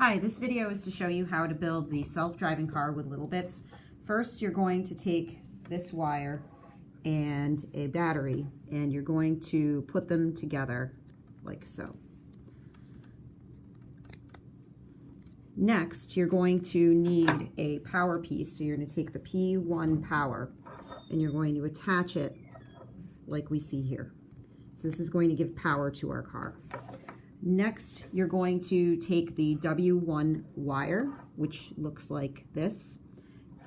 Hi, this video is to show you how to build the self-driving car with little bits. First, you're going to take this wire and a battery, and you're going to put them together like so. Next, you're going to need a power piece. So you're going to take the P1 power and you're going to attach it like we see here. So this is going to give power to our car. Next, you're going to take the W1 wire, which looks like this,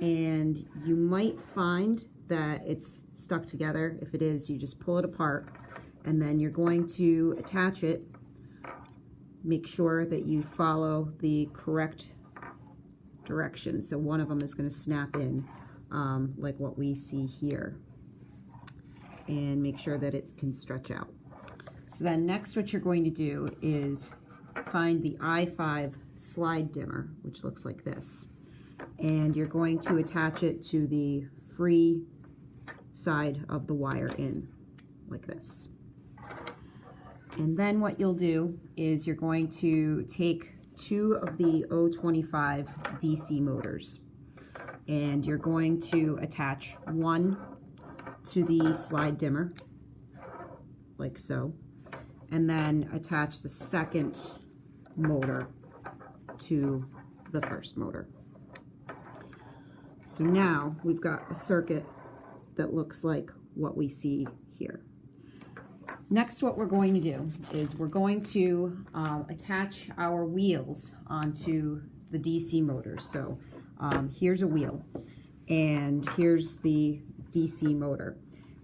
and you might find that it's stuck together. If it is, you just pull it apart, and then you're going to attach it. Make sure that you follow the correct direction. So one of them is going to snap in, like what we see here, and make sure that it can stretch out. So then next what you're going to do is find the I5 slide dimmer, which looks like this. And you're going to attach it to the free side of the wire in, like this. And then what you'll do is you're going to take two of the 025 DC motors, and you're going to attach one to the slide dimmer, like so. And then attach the second motor to the first motor. So now we've got a circuit that looks like what we see here. Next, what we're going to do is we're going to attach our wheels onto the DC motors. So here's a wheel, and here's the DC motor.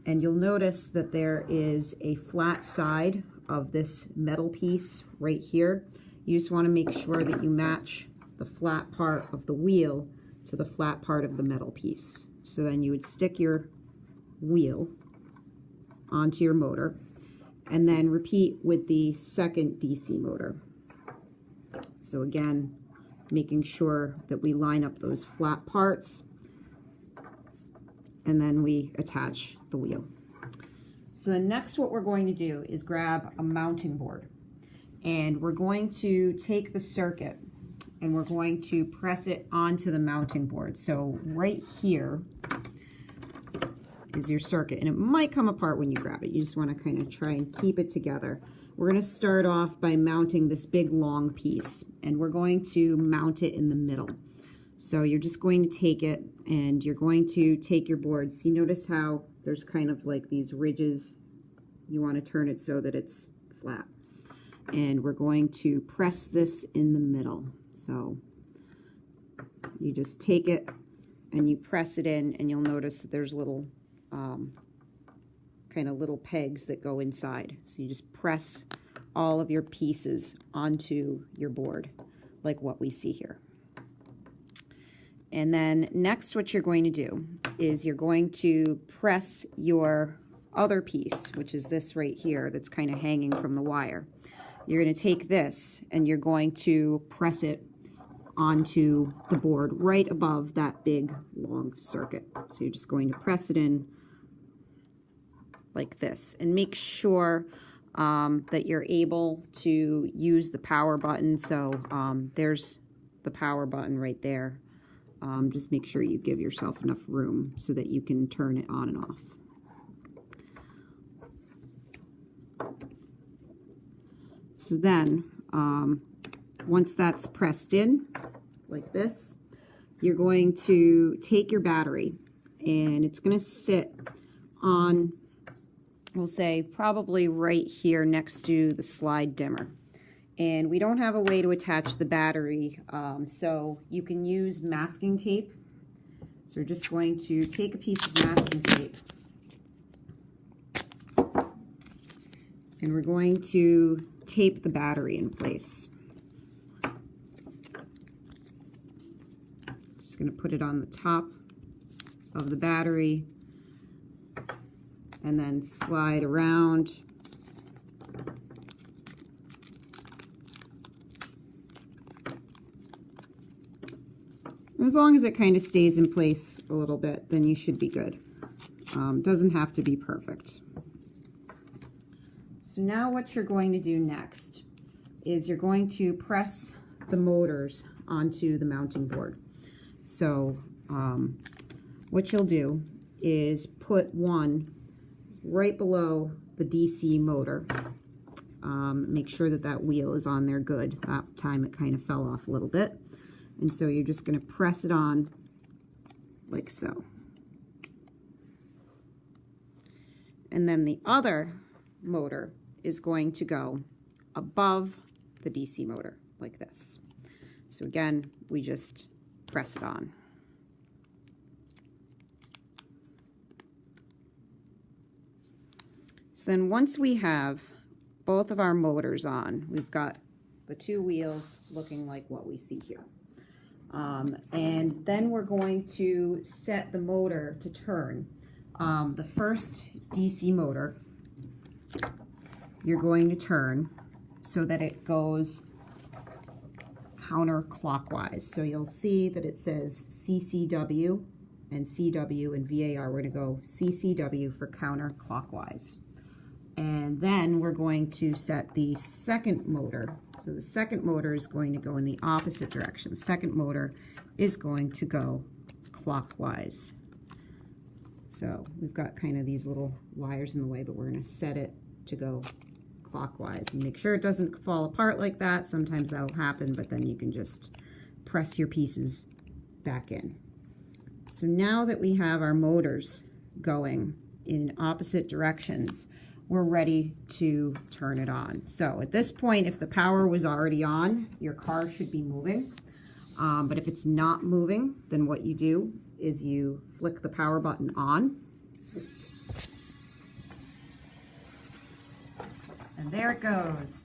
And you'll notice that there is a flat side of this metal piece right here. You just want to make sure that you match the flat part of the wheel to the flat part of the metal piece. So then you would stick your wheel onto your motor and then repeat with the second DC motor. So again, making sure that we line up those flat parts, and then we attach the wheel. So then next what we're going to do is grab a mounting board, and we're going to take the circuit and we're going to press it onto the mounting board. So right here is your circuit, and it might come apart when you grab it. You just want to kind of try and keep it together. We're going to start off by mounting this big long piece, and we're going to mount it in the middle. So you're just going to take it and you're going to take your board. See, notice how there's kind of like these ridges. You want to turn it so that it's flat. And we're going to press this in the middle. So you just take it and you press it in, and you'll notice that there's little kind of little pegs that go inside. So you just press all of your pieces onto your board like what we see here. And then next what you're going to do is you're going to press your other piece, which is this right here that's kind of hanging from the wire. You're going to take this and you're going to press it onto the board right above that big long circuit. So you're just going to press it in like this, and make sure that you're able to use the power button. So there's the power button right there. Just make sure you give yourself enough room so that you can turn it on and off. So then, once that's pressed in, like this, you're going to take your battery, and it's going to sit on, we'll say, probably right here next to the slide dimmer. And we don't have a way to attach the battery, so you can use masking tape. So we're just going to take a piece of masking tape, and we're going to tape the battery in place. Just going to put it on the top of the battery and then slide around. As long as it kind of stays in place a little bit, then you should be good. Doesn't have to be perfect. So now what you're going to do next is you're going to press the motors onto the mounting board. So what you'll do is put one right below the DC motor. Make sure that that wheel is on there good. That time it kind of fell off a little bit. And so you're just going to press it on like so. And then the other motor is going to go above the DC motor like this. So again, we just press it on. So then once we have both of our motors on, we've got the two wheels looking like what we see here. And then we're going to set the motor to turn. The first DC motor, you're going to turn so that it goes counterclockwise. So you'll see that it says CCW and CW and VAR. We're going to go CCW for counterclockwise. And then we're going to set the second motor. So the second motor is going to go in the opposite direction. The second motor is going to go clockwise. So we've got kind of these little wires in the way, but we're going to set it to go clockwise. And make sure it doesn't fall apart like that. Sometimes that'll happen, but then you can just press your pieces back in. So now that we have our motors going in opposite directions, we're ready to turn it on. So at this point, if the power was already on, your car should be moving. But if it's not moving, then what you do is you flick the power button on. And there it goes.